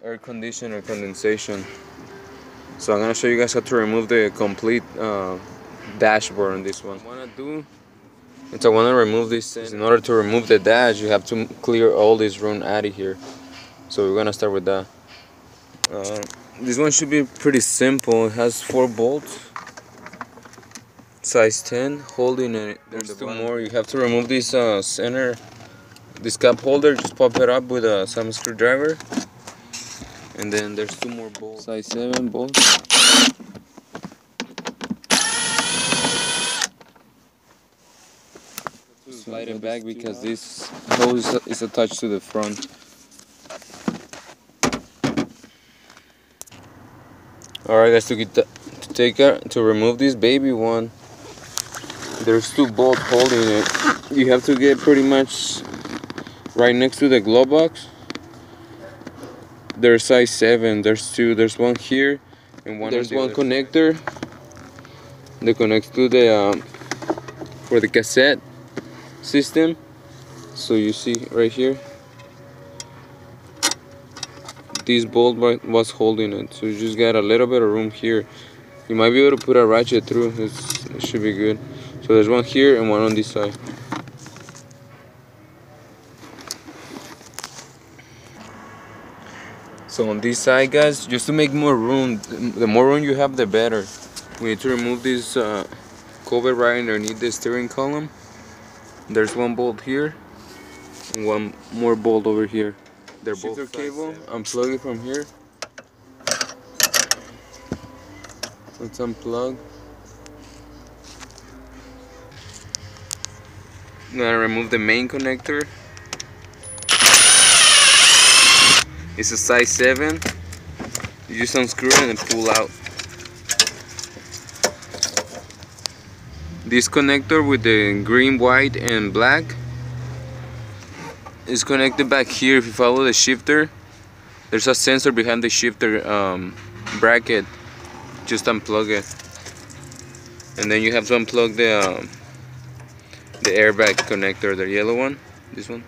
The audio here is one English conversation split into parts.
air conditioner condensation. So I'm gonna show you guys how to remove the complete dashboard on this one. What I wanna do is I wanna remove this. In order to remove the dash, you have to clear all this room out of here. So we're gonna start with that. This one should be pretty simple. It has 4 bolts, size 10, holding it. There's 2 more. You have to remove this center, this cup holder. Just pop it up with some screwdriver. And then there's 2 more bolts, size 7 bolts. Slide it back because this hose is attached to the front. Alright guys, to remove this baby one, there's 2 bolts holding it. You have to get pretty much right next to the glove box. They're size 7. There's 2. There's one here and one. There's one connector that connects to the for the cassette system. So you see right here, this bolt was holding it. So you just got a little bit of room here. You might be able to put a ratchet through. It should be good. So there's one here and one on this side. So on this side, guys, just to make more room, the more room you have, the better. We need to remove this cover right underneath the steering column. There's 1 bolt here and 1 more bolt over here. They're both size cable. Unplug it from here. Let's unplug. I'm gonna remove the main connector. It's a size 7. You just unscrew it and pull out. This connector with the green, white, and black is connected back here. If you follow the shifter, there's a sensor behind the shifter bracket. Just unplug it, and then you have to unplug the airbag connector, the yellow one, this one.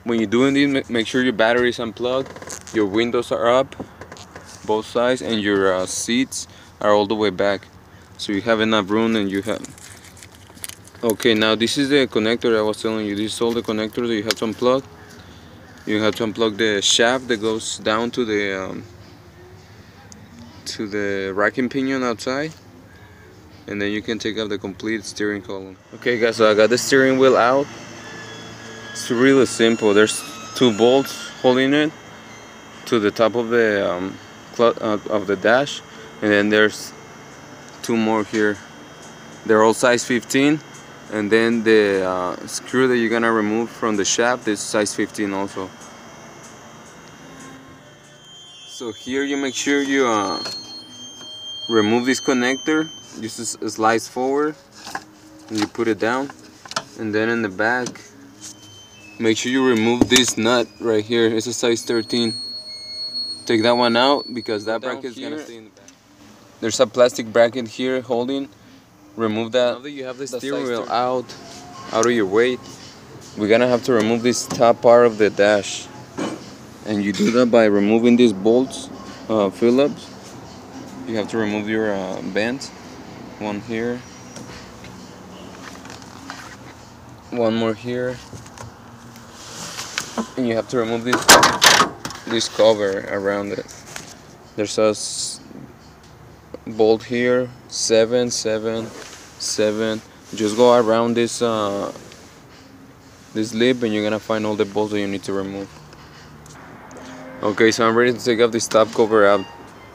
When you're doing this, make sure your battery is unplugged, your windows are up, both sides, and your seats are all the way back, so you have enough room. And you have. Okay, now this is the connector I was telling you. This is all the connectors that you have to unplug. You have to unplug the shaft that goes down to the racking pinion outside, and then you can take out the complete steering column. Okay guys, so I got the steering wheel out. It's really simple. There's 2 bolts holding it to the top of the dash, and then there's 2 more here. They're all size 15, and then the screw that you're gonna remove from the shaft is size 15 also. So here you make sure you remove this connector. Just slides forward and you put it down, and then in the back make sure you remove this nut right here. It's a size 13. Take that one out because that bracket is gonna stay in the back. There's a plastic bracket here holding. Remove that. Now that you have the steering wheel out of your weight, we're gonna have to remove this top part of the dash, and you do that by removing these bolts, Phillips. You have to remove your bands. One here, one more here, and you have to remove this cover around it. There's a bolt here, 7, 7, 7. Just go around this lip, and you're gonna find all the bolts that you need to remove. Okay, so I'm ready to take off this top cover out.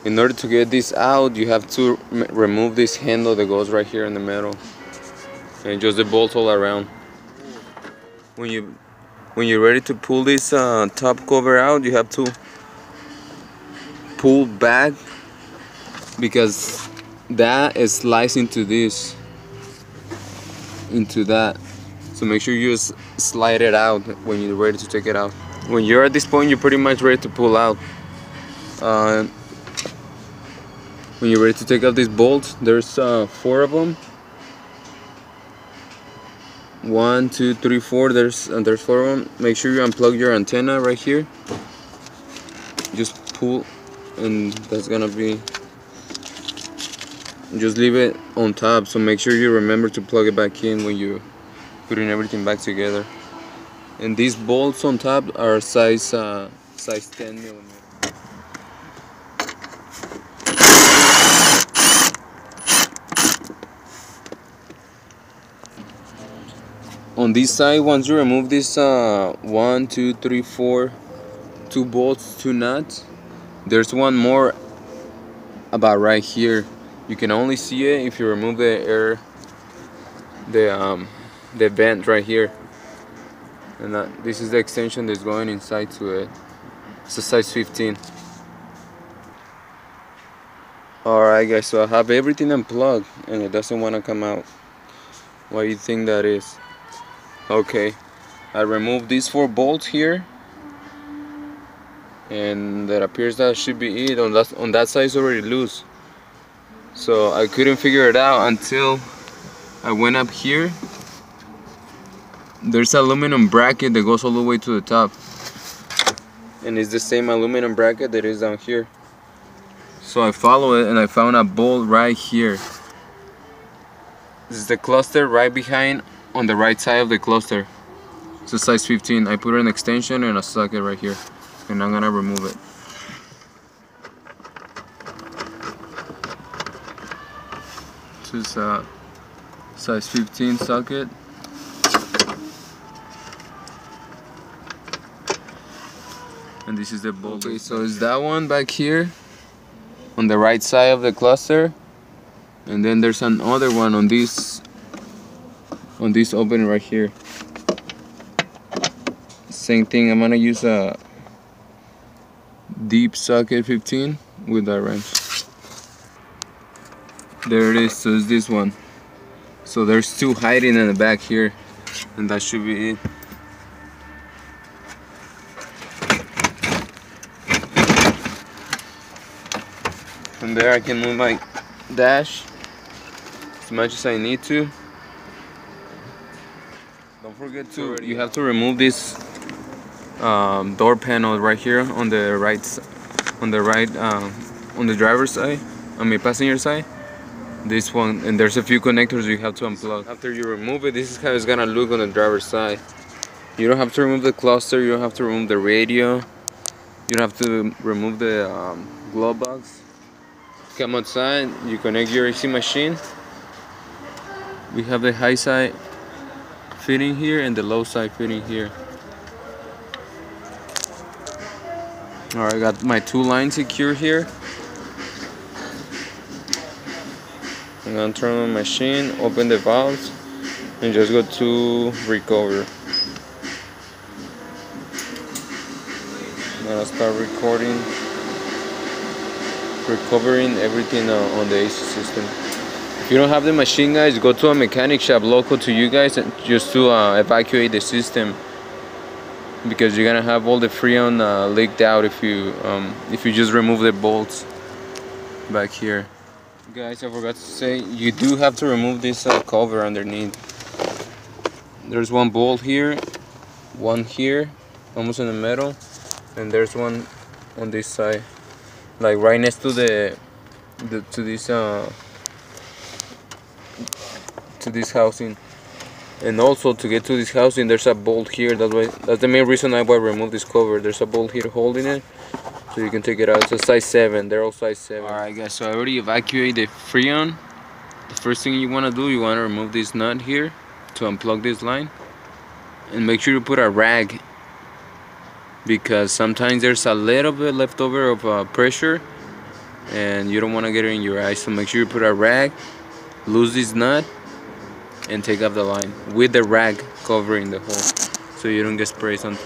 In order to get this out, you have to remove this handle that goes right here in the middle, and just the bolts all around. When you're ready to pull this top cover out, you have to pull back because that slides into that. So make sure you just slide it out when you're ready to take it out. When you're at this point, you're pretty much ready to pull out. When you're ready to take out these bolts, there's 4 of them. 1, 2, 3, 4. There's 4 of them. Make sure you unplug your antenna right here. just pull, and that's gonna be, just leave it on top. So make sure you remember to plug it back in when you putting everything back together. And these bolts on top are size 10 millimeter. On this side, once you remove this 1, 2, 3, 4, 2 bolts, 2 nuts, there's one more about right here. You can only see it if you remove the air, the vent right here. And this is the extension that's going inside to it. It's a size 15. Alright guys, so I have everything unplugged and it doesn't want to come out. Why do you think that is? Okay, I removed these 4 bolts here, and that appears that should be it. On that side is already loose, so I couldn't figure it out until I went up here. There's an aluminum bracket that goes all the way to the top, and it's the same aluminum bracket that is down here. So I follow it and I found a bolt right here. This is the cluster right behind, on the right side of the cluster. It's a size 15. I put an extension and a socket right here, and I'm gonna remove it. This is a size 15 socket. And this is the bolt. Okay, so it's that one back here on the right side of the cluster, and then there's another one on this opening right here. Same thing. I'm gonna use a deep socket 15 with that wrench. There it is. So it's this one. So there's 2 hiding in the back here, and that should be it. From there I can move my dash as much as I need to. Don't forget to, you have to remove this door panel right here on the on the driver's side, on the passenger side. This one, and there's a few connectors you have to unplug. After you remove it, this is how it's gonna look on the driver's side. You don't have to remove the cluster, you don't have to remove the radio, you don't have to remove the glove box. Come outside, you connect your AC machine. We have the high side fitting here and the low side fitting here. Alright, I got my 2 lines secured here. I'm gonna turn on the machine, open the valves, and just go to recover. I'm gonna start recording, recovering everything on the AC system. If you don't have the machine, guys, go to a mechanic shop local to you guys and just to evacuate the system, because you're gonna have all the freon leaked out if you just remove the bolts back here. Guys, I forgot to say, you do have to remove this cover underneath. There's 1 bolt here, 1 here, almost in the middle, and there's 1 on this side, like right next to this housing. And also, to get to this housing, there's a bolt here. That's the main reason why I removed this cover. There's a bolt here holding it, so you can take it out. It's a size 7. They're all size 7. Alright guys, so I already evacuated the freon. The first thing you want to do, you want to remove this nut here to unplug this line, and make sure you put a rag, because sometimes there's a little bit left over of pressure and you don't want to get it in your eyes. So make sure you put a rag, loose this nut, and take off the line with the rag covering the hole so you don't get sprays on.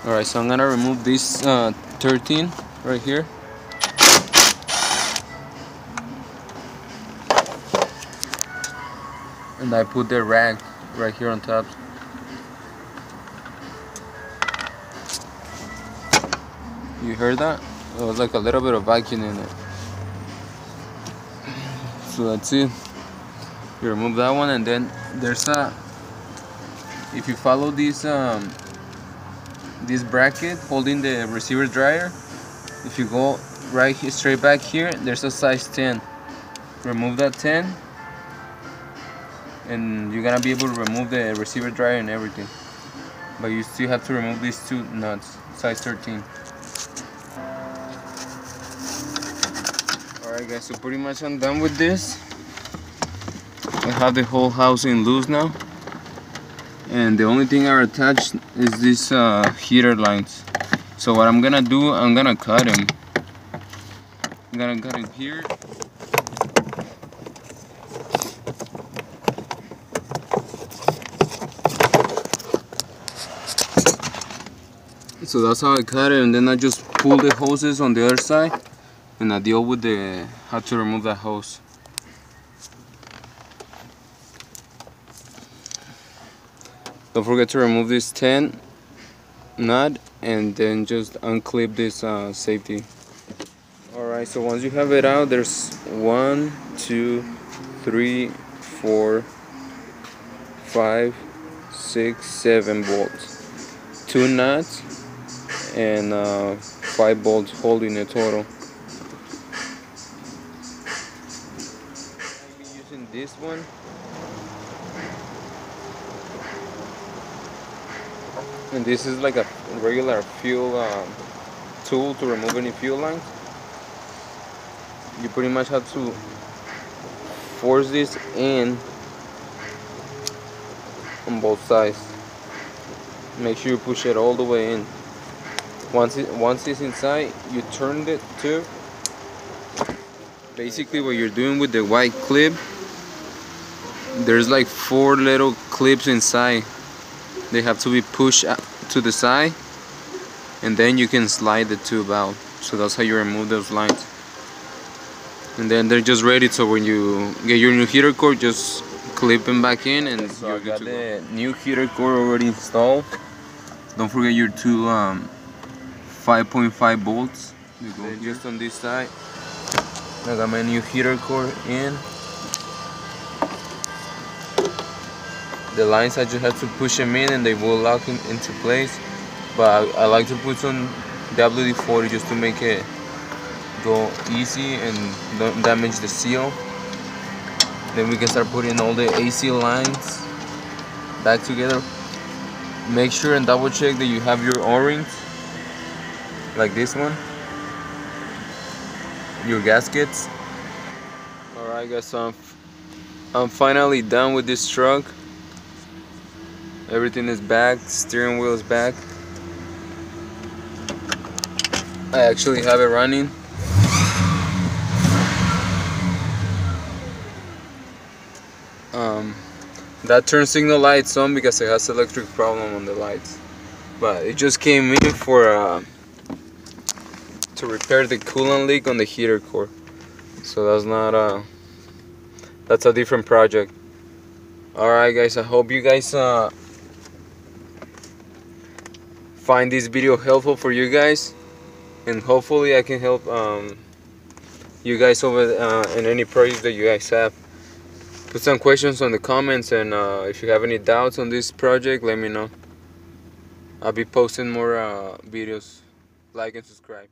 Alright, so I'm gonna remove this 13 right here. And I put the rag right here on top. You heard that? It was like a little bit of vacuum in it. So that's it. You remove that one, and then there's a, if you follow this this bracket holding the receiver dryer. If you go right here, straight back here, there's a size 10. Remove that 10 and you're gonna be able to remove the receiver dryer and everything, but you still have to remove these two nuts, size 13. Alright guys, so pretty much I'm done with this. I have the whole housing loose now, and the only thing I attached is these heater lines. So what I'm gonna do, I'm gonna cut them. I'm gonna cut it here. So that's how I cut it, and then I just pull the hoses on the other side, and I deal with how to remove that hose. Don't forget to remove this 10 nut, and then just unclip this safety. Alright, so once you have it out, there's 1, 2, 3, 4, 5, 6, 7 bolts. 2 nuts and 5 bolts holding it total. I'm using this one. And this is like a regular fuel tool to remove any fuel lines. You pretty much have to force this in on both sides. Make sure you push it all the way in. Once it's inside, you turn it too. Basically what you're doing with the white clip, there's like 4 little clips inside. They have to be pushed to the side, and then you can slide the tube out. So that's how you remove those lines. And then they're just ready, so when you get your new heater cord, just clip them back in, and so you're good to go. I got the new heater cord already installed. Don't forget your two 5.5 bolts. Then just on this side, I got my new heater cord in. The lines, I just have to push them in and they will lock into place. But I like to put some WD-40 just to make it go easy and don't damage the seal. Then we can start putting all the AC lines back together. Make sure and double check that you have your O-rings, like this one, your gaskets. Alright guys, so I'm finally done with this truck. Everything is back, steering wheel is back. I actually have it running. That turn signal light's on because it has electric problem on the lights. But it just came in for to repair the coolant leak on the heater core. So that's not that's a different project. Alright guys, I hope you guys find this video helpful for you guys, and hopefully I can help you guys over in any project that you guys have. Put some questions on the comments, and if you have any doubts on this project, let me know. I'll be posting more videos. Like and subscribe.